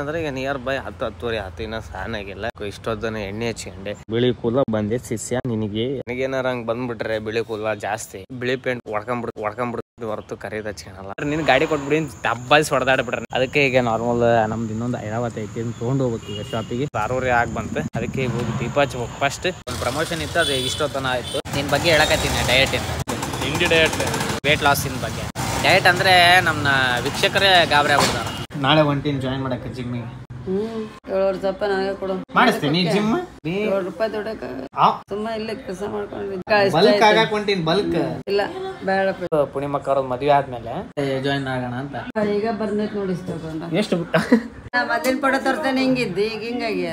ಅಂದ್ರೆ ಈಗ near by 10-10:30 ಆಯ್ತು, ಇನ್ನ ಸಾನಾಗಿಲ್ಲ. ಇಷ್ಟೊತ್ತನ ಎಣ್ಣೆ ಹಚ್ಕೊಂಡೆ, ಬಿಳಿ ಕೂದಲ ಬಂದೆ ಶಿಷ್ಯ. ನಿನಗೇನಾರ ಹಂಗ್ ಬಂದ್ಬಿಟ್ರೆ ಬಿಳಿ ಕೂದಲ ಜಾಸ್ತಿ, ಬಿಳಿ ಪೇಂಟ್ ಹೊಡ್ಕೊಂಡ್ಬಿಡ್ತು ಹೊರತು ಕರೀದ್ ಹಚ್ಕೊಳಲ್ಲ. ನಿನ್ ಗಾಡಿ ಕೊಟ್ಬಿಡಿ ದಬ್ಬಾಯಿಸಿ ಹೊಡೆದಾಡ್ಬಿಟ್ರೆ, ಅದಕ್ಕೆ ಈಗ ನಾರ್ಮಲ್ ನಮ್ದು ಇನ್ನೊಂದು 50 ಐತಿ ತೊಗೊಂಡು ಹೋಗ್ಬೇಕು ಈಗ ಶಾಪಿಗೆ. 6:30 ಆಗಿ ಬಂತು, ಅದಕ್ಕೆ ಈಗ ಹೋಗಿ ದೀಪ ಹಚ್ಬೇಕು. ಫಸ್ಟ್ ಒಂದು ಪ್ರಮೋಷನ್ ಇತ್ತು, ಅದು ಇಷ್ಟೊತ್ತನ ಆಯ್ತು. ನಿನ್ ಬಗ್ಗೆ ಹೇಳಕತ್ತೀನಿ, diet Indi diet, weight loss in ಬಗ್ಗೆ. ಡಯಟ್ ಅಂದ್ರೆ ನಮ್ಮ ವೀಕ್ಷಕರೇ ಗಾಬರಿ ಆಗ್ಬಿಡ್ತಾರ. ನಾಳೆ ಹೊಂಟಿನಿ ಜಾಯಿನ್ ಮಾಡಕ್ಕೆ ಜಿಮ್ಮಿಗೆ. 7 ಸ್ವಲ್ಪ ನನಗೆ ಕೊಡು, ಮಾಡಿಸ್ತೀನಿ ಜಿಮ್. 7 ರೂಪಾಯಿ ದುಡ್ಡಕ್ಕ ಸುಮ್ಮ ಇಲ್ಲೇ ಕೆಲಸ ಮಾಡ್ಕೊಂಡು ಬಲ್ಕ್ ಆಗಕ್ ಹೊಂಟೀನಿ. ಬಲ್ಕ್ ಇಲ್ಲ ಬೇಡ, ಪುಣಿಮಕ್ಕ ಅವ್ರದ್ದು ಮದ್ವೆ ಆದ್ಮೇಲೆ ಜಾಯಿನ್ ಆಗೋಣ ಅಂತ. ಈಗ ಬಂದೈತ್ ನೋಡಿ ಇಷ್ಟ. ಎಷ್ಟು ಮೊದಲಿನ ಪಡ ತರ್ತೇನೆ, ಹಿಂಗಿದ್ದಿ ಈಗ ಹಿಂಗಾಗಿ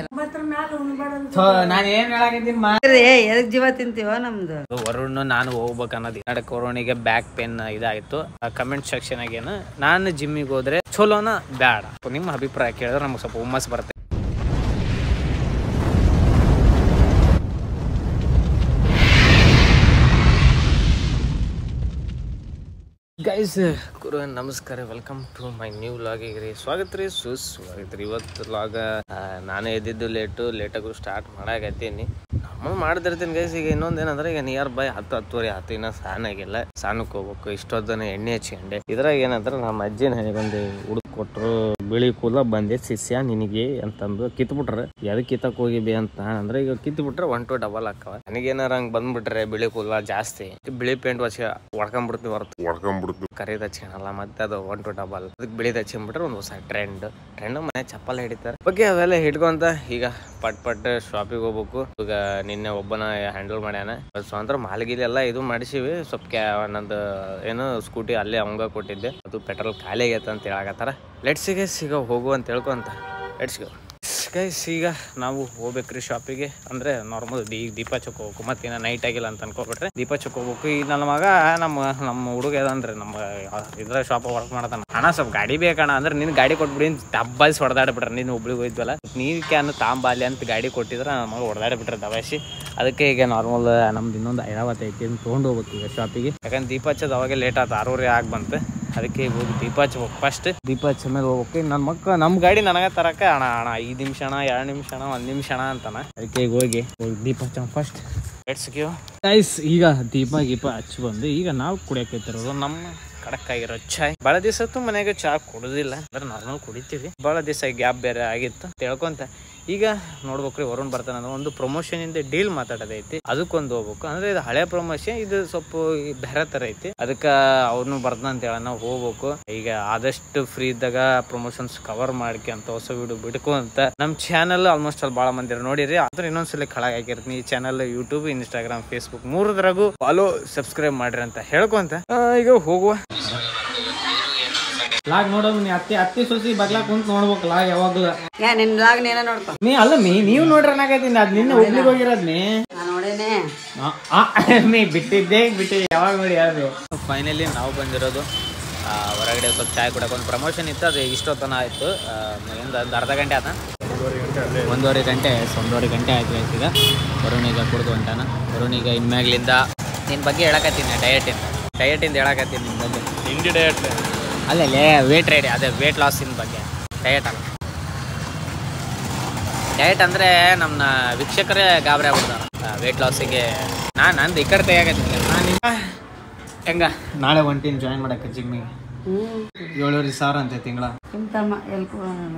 ನಾನು ಏನ್ ಹೇಳಾಕಿದ್ದೀನಿ ಎದಕ್ ಜೀವ ತಿಂತೀವ ನಮ್ದು. ವರುಣ್ ನಾನು ಹೋಗ್ಬೇಕು ಅನ್ನೋದು ನಡಕ್ ಕೊರೋನಿಗೆ ಬ್ಯಾಕ್ ಪೇನ್ ಇದಾಯ್ತು. ಕಮೆಂಟ್ ಸೆಕ್ಷನ್ ಆಗೇನು ನಾನು ಜಿಮ್ಮಿಗೆ ಹೋದ್ರೆ ಚಲೋನ ಬ್ಯಾಡ, ನಿಮ್ಮ ಅಭಿಪ್ರಾಯ ಕೇಳಿದ್ರೆ ನಮ್ಗೆ ಸ್ವಲ್ಪ ಹುಮ್ಮಸ್ ಬರುತ್ತೆ. ಗೈಸ್ ನಮಸ್ಕಾರ, ವೆಲ್ಕಮ್ ಟು ಮೈ ನ್ಯೂ ವ್ಲಾಗಿಗೆ ರೀ ಸ್ವಾಗತ ರೀ, ಸುಸ್ವಾಗತ ರೀ. ಇವತ್ತು ವ್ಲಾಗ ನಾನೇ ಎದ್ದಿದ್ದು ಲೇಟಾಗೂ ಸ್ಟಾರ್ಟ್ ಮಾಡಾಕತ್ತೀನಿ. ನಾವು ಮಾಡ್ತಿರ್ತೀನಿ ಗೈಸ್. ಈಗ ಇನ್ನೊಂದೇನಂದ್ರೆ ಈಗ ನಿಯರ್ ಬೈ 10-10:30 ಆಯ್ತು, ಇನ್ನ ಸಾನಾಗಿಲ್ಲ. ಸಾನಕ್ಕೆ ಹೋಗ್ಬೇಕು. ಇಷ್ಟೊತ್ತನ ಎಣ್ಣೆ ಹಚ್ಕೊಂಡೆ. ಇದ್ರಾಗ ಏನಂದ್ರೆ ನಮ್ಮ ಅಜ್ಜಿನ ನನಗೊಂದು ಹುಡುಕ್ ಕೊಟ್ರು, ಬಿಳಿ ಕೂದಲ ಬಂದೆ ಶಿಷ್ಯ ನಿನಗೆ ಅಂತಂದು ಕಿತ್ಬಿಟ್ರೆ. ಎದಕ್ಕೆ ಕಿತ್ತಕ್ ಹೋಗಿಬಿ ಅಂತ ಅಂದ್ರೆ, ಈಗ ಕಿತ್ಬಿಟ್ರೆ 1 to 2 ಆಕ್ಕವ. ನನಗೇನಾರ ಹಂಗ್ ಬಂದ್ಬಿಟ್ರೆ ಬಿಳಿ ಕೂದಲ ಜಾಸ್ತಿ, ಬಿಳಿ ಪೇಂಟ್ ಹೊಡ್ಕೊಂಡ್ಬಿಡ್ತೀವಿ ಹೊರತು ಕರೀದ್ ಹಚ್ಕೊಳಲ್ಲ. ಮತ್ತೆ ಅದು 1 to 2 ಅದಕ್ಕೆ ಬಿಳಿದ್ ಹಚ್ಕೊಂಡ್ಬಿಟ್ರೆ ಒಂದು ಹೊಸ ಟ್ರೆಂಡ್ ಮನೆ ಚಪ್ಪಲ್ ಹಿಡಿತಾರೆ ಬಗ್ಗೆ ಅವೆಲ್ಲ ಹಿಡ್ಕೊಂತ ಈಗ ಪಟ್ ಶಾಪಿಗೆ ಹೋಗ್ಬೇಕು. ಈಗ ನಿನ್ನೆ ಒಬ್ಬನ ಹ್ಯಾಂಡಲ್ ಮಾಡ್ಯಾನ, ಸ್ವಂತ ಮಾಲ್ಗಿಲಿ ಎಲ್ಲ ಇದು ಮಾಡಿಸಿವಿ. ಸ್ವಲ್ಪ ನಂದು ಏನು ಸ್ಕೂಟಿ ಅಲ್ಲೇ ಅವಂಗ ಕೊಟ್ಟಿದ್ದೆ, ಅದು ಪೆಟ್ರೋಲ್ ಖಾಲಿ ಆಗೈತೆ ಅಂತ ಹೇಳಕತ್ತಾರ. ಲೆಟ್ಸಿಗೆ ಸಿಗ ಹೋಗು ಅಂತ ಹೇಳ್ಕೊಂತ ಲೆಟ್ಸ್ ಗೋ ಗೈಸ್. ಈಗ ನಾವು ಹೋಗ್ಬೇಕ್ರಿ ಶಾಪಿಗೆ. ಅಂದ್ರೆ ನಾರ್ಮಲ್ ದೀಪ ಹಚ್ಚಕ್ ಹೋಗ್ಬೇಕು. ಮತ್ತೇನ ನೈಟ್ ಆಗಿಲ್ಲ ಅಂತ ಅನ್ಕೋಬಿಟ್ರೆ ದೀಪ ಹಚ್ಚಕ್ ಹೋಗ್ಬೇಕು. ಈಗ ನನ್ನ ಮಗ ನಮ್ಮ ಹುಡುಗ ಅದಂದ್ರೆ ನಮ್ಮ ಇದ್ರ ಶಾಪ್ ವರ್ಕ್ ಮಾಡತಾನ. ಅಣ್ಣ ಸ್ವಲ್ಪ ಗಾಡಿ ಬೇಕಣ್ಣ ಅಂದ್ರೆ, ನಿನ್ ಗಾಡಿ ಕೊಟ್ಬಿಡಿ ದಬ್ಬಾಯಿಸಿ ಹೊಡೆದಾಡ್ಬಿಟ್ರೆ. ನೀನು ಹುಬ್ಳಿಗೆ ಹೋಯ್ತವಲ್ಲ, ನೀರ್ ಕ್ಯಾನ್ ತಾಂಬಾಲಿ ಅಂತ ಗಾಡಿ ಕೊಟ್ಟಿದ್ರೆ ನಮ್ಮ ಮಗ ಹೊಡೆದಾಡ್ಬಿಟ್ರೆ ದಬಾಯಿಸಿ. ಅದಕ್ಕೆ ಈಗ ನಾರ್ಮಲ್ ನಮ್ದು ಇನ್ನೊಂದು 50 ಐತಿ ತೊಗೊಂಡು ಹೋಗ್ಬೇಕು ಈಗ ಶಾಪಿಗೆ. ಯಾಕಂದ್ರೆ ದೀಪ ಹಚ್ಚೋದು ಅವಾಗೆ ಲೇಟ್ ಆಯ್ತು, 6:30 ಆಗಿ ಬಂತು. ಅದಕ್ಕೆ ಈಗ ಹೋಗಿ ದೀಪ ಹಚ್ಬೇಕು. ಫಸ್ಟ್ ದೀಪ ಹಚ್ಚ ಮೇಲೆ ಹೋಗ್ಬೇಕು. ನಮ್ಮ ಗಾಡಿ ನನಗೆ ತರಕ ಅಣ್ಣ 5 ನಿಮಿಷ ಅಣ್ಣ, 2 ನಿಮಿಷ ಅಣ್ಣ, 1 ನಿಮಿಷ ಅಣ್ಣ ಅಂತಾನ. ಅದಕ್ಕೆ ಈಗ ಹೋಗಿ ದೀಪ ಹಚ್ಚ ಫಸ್ಟ್. Let's give guys. ಈಗ ದೀಪ ಹಚ್ಚಿ ಬಂದು ಈಗ ನಾವು ಕುಡಿಯಕತ್ತಿರೋದು ನಮ್ಮ ಕಡಕ್ ಆಗಿರೋ ಚಾಯ್. ಬಹಳ ದಿವಸ ಮನೆಗೆ ಚಾ ಕುಡುದಿಲ್ಲ, ಅಂದ್ರೆ ನಾರ್ಮಲ್ ಕುಡಿತೀವಿ. ಬಹಳ ದಿವಸ ಗ್ಯಾಪ್ ಬೇರೆ ಆಗಿತ್ತು ತಿಳ್ಕೊಂತ ಈಗ ನೋಡ್ಬೇಕ್ರಿ. ವರುಣ್ ಬರ್ತಾನ ಒಂದು ಪ್ರಮೋಷನ್ ಇಂದ ಡೀಲ್ ಮಾತಾಡೋದೈತಿ, ಅದಕ್ಕೊಂದು ಹೋಗ್ಬೇಕು. ಅಂದ್ರೆ ಇದು ಹಳೆ ಪ್ರಮೋಷನ್, ಇದು ಸ್ವಲ್ಪ ಬೇರೆ ತರ ಐತಿ. ಅದಕ್ಕ ಅವ್ರನ್ನು ಬರ್ತಾನ ಅಂತ ಹೇಳ ನಾವು ಹೋಗ್ಬೇಕು. ಈಗ ಆದಷ್ಟು ಫ್ರೀ ಇದ್ದಾಗ ಪ್ರಮೋಷನ್ಸ್ ಕವರ್ ಮಾಡ್ಕೆ ಅಂತ ಹೊಸ ವಿಡಿಯೋ ಬಿಡ್ಕು ಅಂತ. ನಮ್ ಚಾನಲ್ ಆಲ್ಮೋಸ್ಟ್ ಅಲ್ಲಿ ಬಹಳ ಮಂದಿ ನೋಡಿರಿ. ಆದ್ರೆ ಇನ್ನೊಂದ್ಸಲ ಕಳಾಗ ಹಾಕಿರ್ತೀನಿ. ಈ channel YouTube, Instagram, Facebook 3 follow subscribe ಮಾಡ್ರಿ ಅಂತ ಹೇಳ್ಕೊಂತ ಈಗ ಹೋಗುವ. ಲಾಗ್ ನೋಡೋದು ನೀ ಅತ್ತಿ ಸೊಸಿ ಬಗ್ಲಾ ಕುಂತ ನೋಡ್ಬೇಕು ಲಾಗ್ ಯಾವಾಗ್ಲೂ. ನಿನ್ ಲಾಗ್ ನೀನ ನೋಡ್ಕೊ. ನೀ ಅಲ್ಲ ನೀವು ನೋಡ್ರಿ ಅನ್ನಕತ್ತೀನಿ. ಅದ್ ನಿನ್ನೆ ಹುಬ್ಳಿಗೆ ಹೋಗಿರೋದ್ ನೀ ಬಿಟ್ಟಿದ್ದೆ ಯಾವಾಗ ನೋಡಿ ಯಾರು. ಫೈನಲಿ ನಾವು ಬಂದಿರೋದು ಹೊರಗಡೆ ಸ್ವಲ್ಪ ಚಾಯ್ ಕೊಡಕ್ಕೆ. ಒಂದು ಪ್ರಮೋಷನ್ ಇತ್ತು, ಅದು ಇಷ್ಟೊತ್ತನ ಆಯ್ತು. ಒಂದು ಅರ್ಧ ಗಂಟೆ ಆತ, 1.5 ಗಂಟೆ ಆಯ್ತು. ಈಗ ವರುಣಿಗ ಕುಡ್ದು ಹೊಂಟಾನ. ವರುಣಿಗ ಇನ್ಮ್ಯಾಗ್ಲಿಂದ ನಿನ್ ಬಗ್ಗೆ ಹೇಳಕತ್ತೀನಿ, ಡಯಟಿಂದ ಹೇಳಕತ್ತೀನಿ. ನಿನ್ ಬಗ್ಗೆ ಇಂಡಿ ಡಯಟ್ ಅಲ್ಲೇ ವೇಟ್ ರೆಡಿ, ಅದೇ ವೇಟ್ ಲಾಸ್ ಇನ್ ಬಗ್ಗೆ. ಡಯಟ್ ಅಲ್ಲ, ಡಯಟ್ ಅಂದ್ರೆ ನಮ್ಮ ವೀಕ್ಷಕರೇ ಗಾಬರಿ ಆಗ್ಬಿಡ್ತಾರ ವೇಟ್ ಲಾಸಿಗೆ. ನಂದು ಈ ಕಡೆ ತೆಗಿಯಾಕತ್ತೀನಿ. ಹೆಂಗ ನಾಳೆ ಹೊಂಟಿನಿ ಜಾಯಿನ್ ಮಾಡಕ್ಕೆ ಜಿಮ್ಮಿಗೆ. 7,500 ಅಂತ ತಿಂಗಳ.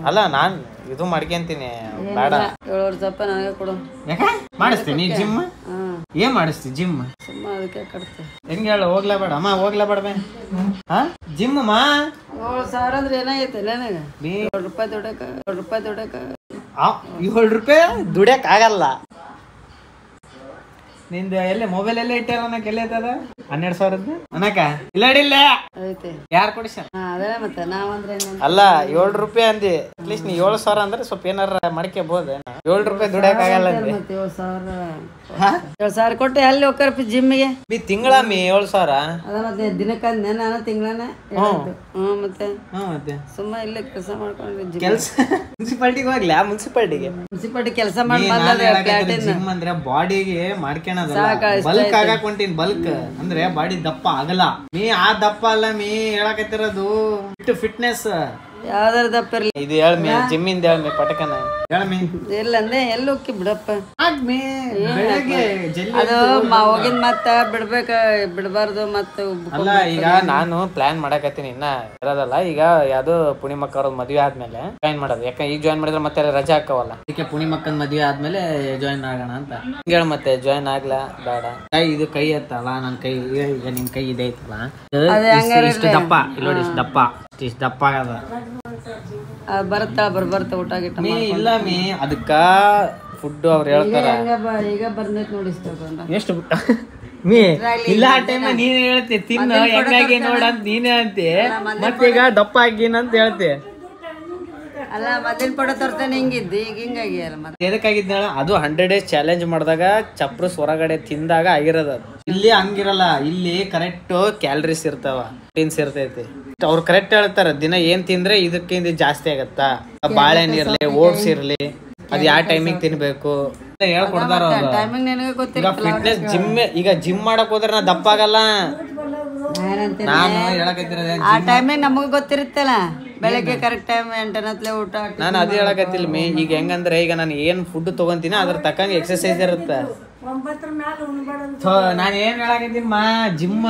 ಅಲ್ಲ ನಾನ್ ಇದು ಮಾಡ್ಕೊಂತೀನಿ, ಬೇಡ 7 ಸ್ವಲ್ಪ ನನಗೆ ಕೊಡು. ಯಾಕೆ ಮಾಡಿಸ್ತೀನಿ ಜಿಮ್? ಏನ್ ಮಾಡಿಸ್ತಿ ಜಿಮ್? ಸುಮ್ಮ ಅದಕ್ಕೆ ಕಟ್ತೆ. ಹೆಂಗ ಹೇಳ, ಹೋಗ್ಲೇಬೇಡ ಅಮ್ಮ, ಹೋಗ್ಲೇಬೇಡ ಜಿಮ್ ಅಮ್ಮ. 7,000 ಅಂದ್ರೆ ಏನಾಗೈತೆ ನನಗೆ? 7 ರೂಪಾಯಿ ದುಡಕ 7 ರೂಪಾಯಿ ದುಡಿಯಕ್ ಆಗಲ್ಲ. ನಿಂದ ಎಲ್ಲ ಮೊಬೈಲ್ ಎಲ್ಲ ಇಟ್ಟಾರ ಅನ್ನಕ್ ಎಲ್ಲ ಐತದ 12,000 ಅನ್ನಕ ಇಲ್ಲ ಅಡಿಲ್ಲ ಐತೆ. ಯಾರು ಕೊಡಿಸ? ಅದೇ ಮತ್ತೆ ನಾವಂದ್ರೆ ಅಲ್ಲ 7 ರೂಪಾಯಿ ಅಂದಿ. ಅಟ್ಲೀಸ್ಟ್ ನೀ 7,000 ಅಂದ್ರೆ ಸ್ವಲ್ಪ ಏನಾರ ಮಾಡ್ಕೋಬಹುದು. 7 ರೂಪಾಯಿ ದುಡಿಯಕ್ ಆಗಲ್ಲ. 7,000 ಕೊಟ್ಟು ಎಲ್ಲಿ ಹೋಗ್ತಾರ ಜಿಮ್ಮಿಗೆ? ತಿಂಗಳ 7,000 ಅದ ಮತ್ತೆ ದಿನಕ್ಕಂದೆ ನಾನು ತಿಂಗಳನ. ಮತ್ತೆ ಸುಮ್ಮ ಇಲ್ಲೇ ಕೆಲಸ ಮಾಡ್ಕೊಂಡು ಕೆಲಸ ಮುನ್ಸಿಪಾಲಿಟಿಗೆ ಹೋಗ್ಲಿ. ಮುನ್ಸಿಪಾಲಿಟಿ ಕೆಲಸ ಮಾಡಿ ಜಿಮ್ ಅಂದ್ರೆ ಬಾಡಿಗೆ ಮಾಡ್ಕೊಳೋದು. ಬಲ್ಕ್ ಆಗಕ್ ಹೊಂಟೀನಿ. ಬಲ್ಕ್ ಅಂದ್ರೆ ಬಾಡಿ ದಪ್ಪ ಆಗಲ್ಲ. ಆ ದಪ್ಪ ಅಲ್ಲ ಹೇಳಕತ್ತಿರೋದು ಫಿಟ್ನೆಸ್. ಯಾವ್ದಾರ ದಪ್ಪ ಇರ್ಲಿ. ಇದು ಹೇಳ್ಮಿ ಜಿಮ್ಮಿಂದ ಹೇಳ್ಮಿ ಪಟಕನ ಹೇಳ್ಮಿ. ಇಲ್ಲ ಅಂದೆ ಎಲ್ಲಿ ಹೋಗಿ ಬಿಡಪ್ಪ. ಅದು ಹೋಗಿದ್ ಮತ್ತ ಬಿಡಬಾರ್ದು ಮತ್ತ. ಅಲ್ಲ ಈಗ ನಾನು ಪ್ಲಾನ್ ಮಾಡಕತ್ತೀನಿ ಇನ್ನ ಇರೋದಲ್ಲ. ಈಗ ಯಾವ್ದು ಪುಣಿಮಕ್ಕ ಅವ್ರ ಮದ್ವೆ ಆದ್ಮೇಲೆ ಜಾಯಿನ್ ಮಾಡೋದು. ಯಾಕಂದ್ರೆ ಈಗ ಜಾಯಿನ್ ಮಾಡಿದ್ರೆ ಮತ್ತೆ ರಜಾ ಹಾಕವಲ್ಲ. ಅದಕ್ಕೆ ಪುಣಿಮಕ್ಕನ್ ಮದ್ವೆ ಆದ್ಮೇಲೆ ಜಾಯಿನ್ ಆಗೋಣ ಅಂತ ಹೇಳ. ಮತ್ತೆ ಜಾಯಿನ್ ಆಗ್ಲಾ ಬೇಡ. ಇದು ಕೈ ಎತ್ತಲ್ಲ ನನ್ ಕೈ. ಈಗ ನಿನ್ ಕೈ ಇದೆ ಐತಲ್ಲ ಇಷ್ಟು ದಪ್ಪ ಇಲ್ಲಿ ನೋಡಿ. ಇಷ್ಟು ದಪ್ಪ ಆಗದ ಬರ್ತಾ ಊಟ ಗಿಟ್ಟ ಇಲ್ಲ ಮೀ. ಅದಕ್ಕ ಫುಡ್ ಅವ್ರು ಹೇಳ್ತಾರ. ಈಗ ಬಂದೈತ್ ನೋಡಿ ಎಷ್ಟು ಮೀ ಇಲ್ಲ ಆ ಟೈಮ್ ನೀನ್ ಹೇಳ್ತಿ ತಿನ್ನು ಹೆಂಗಾಗಿ ನೋಡಂತ ನೀನೇ ಅಂತಿ. ಮತ್ತೀಗ ದಪ್ಪ ಆಗಿನಂತ ಹೇಳ್ತಿ. ಅಲ್ಲ ಮೊದಲ ಪಡ ತರ್ತಾನೆ ಹಿಂಗಿದ್ದು ಈಗ ಹಿಂಗಾಗಿ ಅಲ್ಲ. ಮತ್ತೆ ಎದಕ್ಕಾಗಿದ್ದ ಅದು 100 days ಚಾಲೆಂಜ್ ಮಾಡಿದಾಗ ಚಪ್ರಸ್ ಹೊರಗಡೆ ತಿಂದಾಗ ಆಗಿರೋದ. ಇಲ್ಲಿ ಹಂಗಿರಲ್ಲ. ಇಲ್ಲಿ ಕರೆಕ್ಟ್ ಕ್ಯಾಲರೀಸ್ ಇರ್ತಾವ, ಪ್ರೋಟೀನ್ಸ್ ಇರ್ತೈತಿ. ಅವ್ರು ಕರೆಕ್ಟ್ ಹೇಳ್ತಾರ ದಿನ ಏನ್ ತಿಂದ್ರೆ ಇದಕ್ಕಿಂತ ಜಾಸ್ತಿ ಆಗತ್ತಾ. ಬಾಳೆಹಣ್ಣು ಇರ್ಲಿ, ಓಟ್ಸ್ ಇರ್ಲಿ, ಅದ್ ಯಾವ ಟೈಮಿಗೆ ತಿನ್ಬೇಕು ಹೇಳ್ಕೊಡ್ತಾರ. ಈಗ ಫಿಟ್ನೆಸ್ ಈಗ ಜಿಮ್ ಮಾಡಕ್ ಹೋದ್ರೆ ನಾ ದಪ್ಪ ಆಗಲ್ಲ. ನಾನು ಹೇಳಕತ್ತಿರೋದು ಆ ಟೈಮಿಗೆ ನಮಗ್ ಗೊತ್ತಿರುತ್ತಲ್ಲ. ಬೆಳಗ್ಗೆ ಕರೆಕ್ಟ್ ಟೈಮ್ 8 ಊಟ. ನಾನು ಅದೇ ಹೇಳಕತ್ತಿಲ್ಲ ಮೇ. ಈಗ ಹೆಂಗಂದ್ರೆ ಈಗ ನಾನು ಏನ್ ಫುಡ್ ತಗೊಂತೀನಿ ಅದ್ರ ತಕ್ಕಂಗೆ ಎಕ್ಸರ್ಸೈಸ್ ಇರುತ್ತೆ. ನಾನು ಏನ್ ಹೇಳಕತ್ತೀನಿ ಮಾ ಜಿಮ್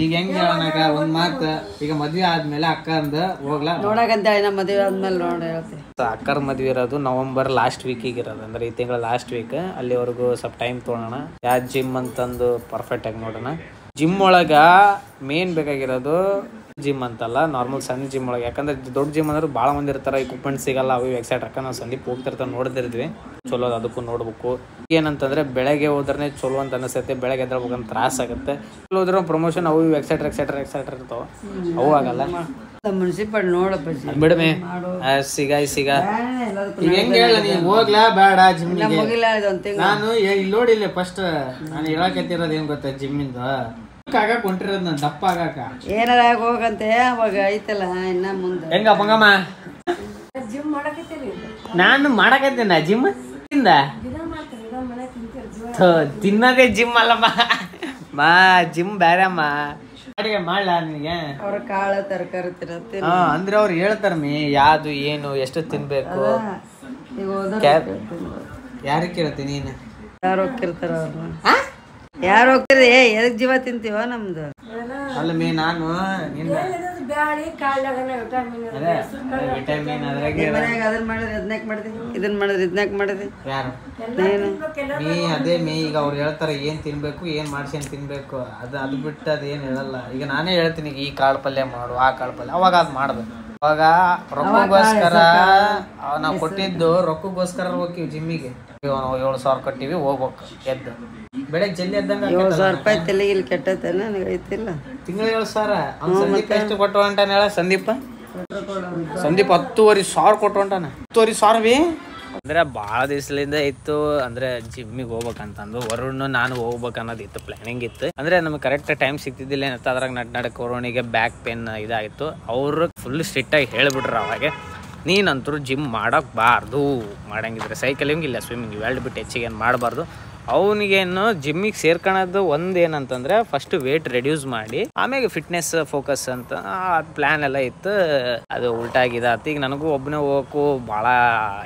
ಈಗ ಹೆಂಗ್ ಹೇಳೋಣಾಗ ಒಂದ್ ಮಾತು. ಈಗ ಮದ್ವೆ ಆದ್ಮೇಲೆ ಅಕ್ಕಂದ ಹೋಗ್ಲಾ ನೋಡಕಂತ ನಮ್ಮ ಮದ್ವೆ ಆದ್ಮೇಲೆ ನೋಡಿ ಹೇಳ್ತೀನಿ. ಅಕ್ಕರ ಮದ್ವೆ ಇರೋದು ನವೆಂಬರ್ ಲಾಸ್ಟ್ ವೀಕಿಗೆ ಇರೋದು. ಅಂದ್ರೆ ಈ ತಿಂಗಳ ಲಾಸ್ಟ್ ವೀಕ್. ಅಲ್ಲಿವರೆಗೂ ಸ್ವಲ್ಪ ಟೈಮ್ ತೊಗೊಳೋಣ. ಯಾವ ಜಿಮ್ ಅಂತಂದು ಪರ್ಫೆಕ್ಟ್ ಆಗಿ ನೋಡೋಣ. ಜಿಮ್ ಒಳಗ ಮೇನ್ ಬೇಕಾಗಿರೋದು ಜಿಮ್ ಅಂತಲ್ಲ, ನಾರ್ಮಲ್ ಸಣ್ಣ ಜಿಮ್ ಒಳಗೆ. ಯಾಕಂದ್ರೆ ದೊಡ್ಡ ಜಿಮ್ ಅಂದ್ರೆ ಭಾಳ ಮಂದಿ ಇರ್ತಾರೆ, ಇಕ್ವಿಪ್ಮೆಂಟ್ ಸಿಗಲ್ಲ, ಅವು ಎಕ್ಸೈಟ್ ಅಕ್ಕ. ನಾವು ಸಂದೀಪ್ ಹೋಗ್ತಿರ್ತಾವೆ ನೋಡ್ತಿರ್ತೀವಿ. ಚಲೋ ಅದಕ್ಕೂ ನೋಡ್ಬೇಕು. ಏನಂತಂದ್ರೆ ಬೆಳಗ್ಗೆ ಹೋದ್ರೆ ಚಲೋ ಅಂತ ಅನಿಸುತ್ತೆ. ಬೆಳಗ್ಗೆ ಎದ್ದೇಳ್ಬೇಕಂತ ತ್ರಾಸ ಆಗುತ್ತೆ. ಹೋದ್ರೆ ಪ್ರಮೋಷನ್ ಅವು ಎಕ್ಸೈಟರ್ ಇರ್ತಾವ, ಅವು ಆಗಲ್ಲ. ಮುನ್ಸಿಪಲ್ ನೋಡಪ್ಪ ಬಿಡಮೆ ಸಿಗ ಈಗ ಹೆಂಗ್ ಹೇಳ ನೀ ಹೋಗ್ಲಾ ಬೇಡ ಜಿಮ್. ನಾನು ಇಲ್ಲಿ ನೋಡಿಲ್ಲ ಫಸ್ಟ್ ನಾನು ಹೇಳಕತ್ತಿರೋದು ಏನ್ ಗೊತ್ತಾ, ಜಿಮ್ಮಿಂದ ಆಗಾಕ ಹೊಂಟಿರೋದ್ ನಾನು ದಪ್ಪ ಆಗಾಕ. ಏನಾರ ಹೋಗಂತೆ ಅವಾಗ ಐತಲ್ಲ ಇನ್ನ ಮುಂದೆ. ಹೆಂಗ ಬಂಗಮ್ಮ ನಾನು ಮಾಡಕತ್ತೀನ ಜಿಮ್. ತಿನ್ನೋದೇ ಜಿಮ್ ಅಲ್ಲಮ್ಮ ಮಾ. ಜಿಮ್ ಬೇರೆಮ್ಮ. ಅಡಿಗೆ ಮಾಡ್ಲಾ ನಿನಗೆ? ಅವ್ರ ಕಾಳು ತರಕಾರಿ ತಿನ್ನತ್ತೆ. ಅಂದ್ರೆ ಅವ್ರು ಹೇಳ್ತಾರ ಮೀ ಯಾವ್ದು ಏನು ಎಷ್ಟು ತಿನ್ಬೇಕು. ಯಾರು ಕೇಳ್ತೀನಿ ನೀನು? ಯಾರು ಹೋಗ್ತಿರ್ತಾರ ಅವ್ರನ್ನ. ಯಾರು ಹೋಗ್ತಿರಿ ಎದಕ್ ಜೀವ ತಿಂತೀವ ನಮ್ದು. ಅಲ್ಲ ಮೀ ನಾನು ವಿಟಮಿನ್ ಅದನ್ನ ಮಾಡಿದ್ರೆ ಇದನ್ಯಾಕ್ ಮಾಡಿದೆ, ಇದನ್ನ ಮಾಡಿದ್ರೆ ಇದನ್ಯಾಕ್ ಮಾಡಿದೆ. ಯಾರು ಮೀ ಅದೇ ಮೀ. ಈಗ ಅವ್ರು ಹೇಳ್ತಾರೆ ಏನ್ ತಿನ್ಬೇಕು ಏನ್ ಮಾಡ್ಸ್ಕೊಂಡ್ ತಿನ್ಬೇಕು. ಅದು ಬಿಟ್ಟು ಅದೇನ್ ಹೇಳಲ್ಲ. ಈಗ ನಾನೇ ಹೇಳ್ತೀನಿ ಈ ಕಾಳು ಪಲ್ಯ ಮಾಡು, ಆ ಕಾಳು ಪಲ್ಯ. ಅವಾಗ ಅದ್ ಮಾಡ್ಬೇಕು. ಅವಾಗ ರೊಕ್ಕಗೋಸ್ಕರ ನಾವು ಕೊಟ್ಟಿದ್ದು ರೊಕ್ಕಗೋಸ್ಕರ ಹೋಗ್ತೀವಿ ಜಿಮ್ಮಿಗೆ. 7,000 ಕೊಟ್ಟಿವಿ ಹೋಗ್ಬೇಕು. ಎದ್ದು ಬೆಳಗ್ಗೆ ಜಲ್ದಿ ಎದ್ದಂಗ 7,000 ರೂಪಾಯಿ ತಲೆಗೆ ಇಲ್ಲಿ ಕೆಟ್ಟೈತೆ ನನಗೆ ಐತಿಲ್ಲ. ತಿಂಗಳ 7,000. ಸಂದೀಪ್ ಎಷ್ಟು ಕೊಟ್ಟು ಹೊಂಟಾನ ಹೇಳ? ಸಂದೀಪ್ 10,500 ಕೊಟ್ಟು ಹೊಂಟಾನ. 10,500 ಅಂದ್ರೆ ಭಾಳ ದಿವಸದಿಂದ ಇತ್ತು. ಅಂದ್ರೆ ಜಿಮ್ಮಿಗೆ ಹೋಗ್ಬೇಕಂತಂದು ವರುಣ್ ನಾನು ಹೋಗ್ಬೇಕು ಅನ್ನೋದಿತ್ತು, ಪ್ಲಾನಿಂಗ್ ಇತ್ತು. ಅಂದ್ರೆ ನಮ್ಗೆ ಕರೆಕ್ಟ್ ಟೈಮ್ ಸಿಗ್ತಿದ್ದಿಲ್ಲ ಏನಂತ. ಅದ್ರಾಗ ನಡ್ ಕೊರೋನಿಗೆ ಬ್ಯಾಕ್ ಪೇನ್ ಇದಾಗಿತ್ತು. ಅವ್ರು ಫುಲ್ ಸ್ಟ್ರಿಕ್ಟ್ ಆಗಿ ಹೇಳ್ಬಿಟ್ರು ಅವಾಗೆ, ನೀನಂತರೂ ಜಿಮ್ ಮಾಡಬಾರ್ದು. ಮಾಡಂಗಿದ್ರೆ ಸೈಕಲಿಂಗ್ ಇಲ್ಲ ಸ್ವಿಮ್ಮಿಂಗ್ ಇವೆರಡು ಬಿಟ್ಟು ಹೆಚ್ಚಿಗೆ ಏನು ಮಾಡಬಾರ್ದು. ಅವನಿಗೇನು ಜಿಮ್ಮಿಗೆ ಸೇರ್ಕೊಳ್ಳೋದು ಒಂದು ಏನಂತಂದ್ರೆ ಫಸ್ಟ್ ವೇಟ್ ರೆಡ್ಯೂಸ್ ಮಾಡಿ ಆಮೇಲೆ ಫಿಟ್ನೆಸ್ ಫೋಕಸ್ ಅಂತ ಪ್ಲಾನ್ ಎಲ್ಲ ಇತ್ತು. ಅದು ಉಲ್ಟಾಗಿದಾತು. ಈಗ ನನಗೂ ಒಬ್ಬನೇ ಹೋಗೋಕ್ಕೂ ಭಾಳ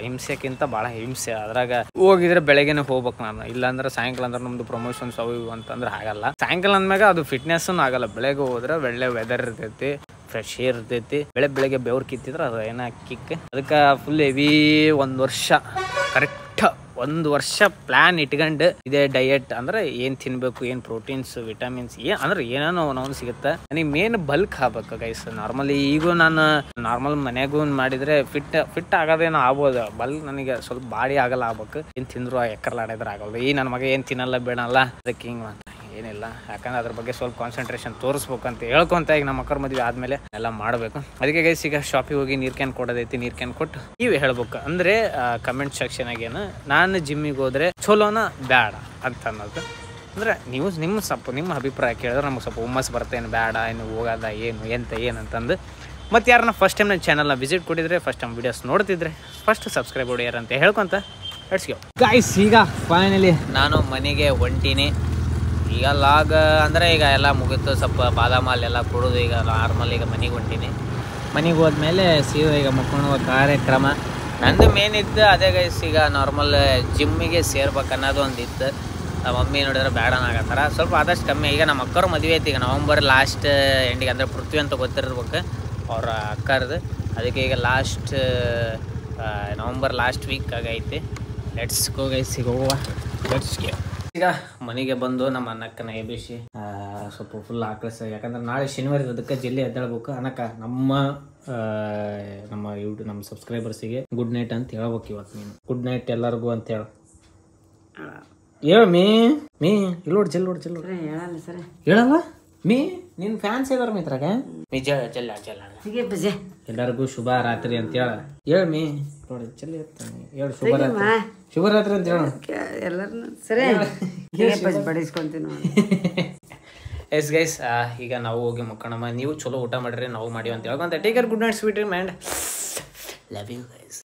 ಹಿಂಸೆಕ್ಕಿಂತ ಭಾಳ ಹಿಂಸೆ. ಅದ್ರಾಗ ಹೋಗಿದ್ರೆ ಬೆಳಗ್ಗೆನೆ ಹೋಗ್ಬೇಕು ನಾನು. ಇಲ್ಲಾಂದ್ರೆ ಸಾಯಂಕಾಲ ಅಂದ್ರೆ ನಮ್ದು ಪ್ರಮೋಷನ್ಸ್ ಅವು ಇವು ಅಂತಂದ್ರೆ ಆಗಲ್ಲ. ಸಾಯಂಕಾಲ ಅಂದ್ಮ್ಯಾಗ ಅದು ಫಿಟ್ನೆಸ್ಸೂ ಆಗಲ್ಲ. ಬೆಳಗ್ಗೆ ಹೋದ್ರೆ ಒಳ್ಳೆ ವೆದರ್ ಇರ್ತೈತಿ, ಫ್ರೆಶ್ ಏರ್ ಇರ್ತೈತಿ. ಬೆಳಗ್ಗೆ ಬೆವ್ರು ಕಿತ್ತಿದ್ರೆ ಅದು ಏನೋ ಕಿಕ್. ಅದಕ್ಕೆ ಫುಲ್ ಹೆವಿ 1 ವರ್ಷ ಕರೆಕ್ಟ್ 1 ವರ್ಷ ಪ್ಲಾನ್ ಇಟ್ಕೊಂಡು ಇದೇ ಡಯಟ್ ಅಂದ್ರೆ ಏನ್ ತಿನ್ಬೇಕು, ಏನ್ ಪ್ರೋಟೀನ್ಸ್, ವಿಟಮಿನ್ಸ್ ಅಂದ್ರೆ ಏನೇನೋ ಅವನವನು ಸಿಗುತ್ತೆ. ನನಗೆ ಮೇನ್ ಬಲ್ಕ್ ಆಗ್ಬೇಕು ಗೈಸ್. ನಾರ್ಮಲಿ ಈಗೂ ನಾನು ನಾರ್ಮಲ್ ಮನೆಗೂ ಮಾಡಿದ್ರೆ ಫಿಟ್ ಆಗೋದೇನೋ ಆಗ್ಬೋದು. ಬಲ್ಕ್ ನನಗೆ ಸ್ವಲ್ಪ ಬಾಡಿ ಆಗಲ್ಲ ಆಗ್ಬೇಕು. ಏನ್ ತಿಂದ್ರು ಎಕ್ಕರ್ಲಾಡಿದ್ರೆ ಆಗಲ್ಲ. ಈ ನನ್ನ ಮಗ ಏನ್ ತಿನ್ನಲ್ಲ ಬೇಡಲ್ಲ ಅದಕ್ಕೆ ಹಿಂಗ್ ಅಂತ ಏನಿಲ್ಲ. ಯಾಕಂದ್ರೆ ಅದ್ರ ಬಗ್ಗೆ ಸ್ವಲ್ಪ ಕಾನ್ಸಂಟ್ರೇಷನ್ ತೋರಿಸ್ಬೇಕು ಅಂತ ಹೇಳ್ಕೊಂತ ಈಗ ನಮ್ಮ ಅಕ್ಕರ ಮದುವೆ ಆದ್ಮೇಲೆ ಎಲ್ಲ ಮಾಡಬೇಕು. ಅದಕ್ಕೆ ಗೈಸ್ ಈಗ ಶಾಪಿಗೆ ಹೋಗಿ ನೀರ್ ಕ್ಯಾನ್ ಕೊಡೋದೈತಿ. ನೀರ್ ಕ್ಯಾನ್ ಕೊಟ್ಟು ಇವೆ ಹೇಳ್ಬೇಕು. ಅಂದ್ರೆ ಕಮೆಂಟ್ ಸೆಕ್ಷನ್ ಆಗೇನು ನಾನು ಜಿಮ್ಮಿಗೆ ಹೋದ್ರೆ ಚಲೋನ ಬೇಡ ಅಂತ ಅನ್ನೋದು. ಅಂದ್ರೆ ನೀವು ನಿಮ್ಮ ಅಭಿಪ್ರಾಯ ಕೇಳಿದ್ರೆ ನಮ್ಗೆ ಸ್ವಲ್ಪ ಹುಮ್ಮಸ್ ಬರುತ್ತೆ. ಏನು ಬೇಡ, ಏನು ಹೋಗೋದ, ಏನಂತಂದು. ಮತ್ತು ಯಾರನ್ನ ಫಸ್ಟ್ ಟೈಮ್ ನನ್ನ ಚಾನಲ್ನ ವಿಸಿಟ್ ಕೊಟ್ಟಿದ್ರೆ, ಫಸ್ಟ್ ಟೈಮ್ ವಿಡಿಯೋಸ್ ನೋಡ್ತಿದ್ರೆ ಫಸ್ಟ್ ಸಬ್ಸ್ಕ್ರೈಬ್ ಹೊಡಿಯಾರ ಅಂತ ಹೇಳ್ಕೊಂತ ಲೆಟ್ಸ್ ಗೋ ಗೈಸ್. ಈಗ ಫೈನಲಿ ನಾನು ಮನೆಗೆ ಹೊಂಟೀನಿ. ಈಗ ಲಾಗ್ ಅಂದರೆ ಈಗ ಎಲ್ಲ ಮುಗಿತು. ಸ್ವಲ್ಪ ಬಾದಾಮ ಅಲ್ಲೆಲ್ಲ ಕುಡಿದು ಈಗ ನಾರ್ಮಲ್ ಈಗ ಮನೆಗೆ ಹೊಂಟೀನಿ. ಮನೆಗೆ ಹೋದ್ಮೇಲೆ ಸೀದಾ ಈಗ ಮುಕ್ಕೊಳ್ಳುವ ಕಾರ್ಯಕ್ರಮ. ನಂದು ಮೇನ್ ಇತ್ತು ಅದೇ ಗೈಸ್. ಈಗ ನಾರ್ಮಲ್ ಜಿಮ್ಮಿಗೆ ಸೇರ್ಬೇಕು ಅನ್ನೋದು ಒಂದು ಇತ್ತು. ನಮ್ಮ ಮಮ್ಮಿ ನೋಡಿದ್ರೆ ಬೇಡ ಆಗತ್ತಾರ, ಸ್ವಲ್ಪ ಆದಷ್ಟು ಕಮ್ಮಿ. ಈಗ ನಮ್ಮ ಅಕ್ಕವ್ರ ಮದುವೆ ಐತಿ ಈಗ ನವಂಬರ್ ಲಾಸ್ಟ್ ಎಂಡಿಗೆ, ಅಂದರೆ ಪೃಥ್ವಿ ಅಂತ ಗೊತ್ತಿರ್ಬೇಕು ಅವ್ರ ಅಕ್ಕರದು. ಅದಕ್ಕೆ ಈಗ ಲಾಸ್ಟ್ ನವಂಬರ್ ಲಾಸ್ಟ್ ವೀಕ್ ಆಗೈತಿ. ಲೆಟ್ಸ್ ಗೋ ಗೈಸ್, ಈಗ ಹೋಗುವ. Let's go. ಈಗ ಮನೆಗೆ ಬಂದು ನಮ್ಮ ಅನ್ನಕ್ಕನ ಎಬ್ಬಿಸಿ ಸ್ವಲ್ಪ ಫುಲ್ ಆಕಳಿಸ, ಯಾಕಂದ್ರೆ ನಾಳೆ ಶನಿವಾರ ಇರೋದಕ್ಕೆ ಜಲ್ದಿ ಎದ್ದೇಳ್ಬೇಕು. ಅನ್ನಕ್ಕ ನಮ್ಮ ಯೂಟ್ಯೂಬ್ ನಮ್ಮ ಸಬ್ಸ್ಕ್ರೈಬರ್ಸಿಗೆ ಗುಡ್ ನೈಟ್ ಅಂತ ಹೇಳ್ಬೇಕು ಇವತ್ತು. ನೀನು ಗುಡ್ ನೈಟ್ ಎಲ್ಲರಿಗೂ ಅಂತ ಹೇಳ ಮೀ ಇಲ್ಲೋಡ್ ಜಲ್ ಹೇಳಲ್ಲ ಮೀ. ನಿನ್ ಫ್ಯಾನ್ಸ್ ಇದಾರ ಮಿತ್ರಾಗ ನಿಜ ಜಲ್ಲ ಎಲ್ಲರಿಗೂ ಶುಭ ರಾತ್ರಿ ಅಂತ ಹೇಳ ಮೀ. ನೋಡಿ ಚಲ್ಲ ಹೇಳು ಶುಭ ರಾತ್ರಿ ಅಂತ ಹೇಳ ಎಲ್ಲರನ್ನ ಸರಿ ಬಡಿಸ್ಕೊಂತೀನಿ. ಎಸ್ ಗೈಸ್, ಈಗ ನಾವು ಹೋಗಿ ಮುಕ್ಕೋಣಮ್ಮ. ನೀವು ಚಲೋ ಊಟ ಮಾಡಿರಿ, ನಾವು ಮಾಡಿವಿ ಅಂತ ಹೇಳ್ಕೊಂತ take care, good night sweet ಮ್ಯಾಂಡ್, ಲವ್ ಯು ಗೈಸ್.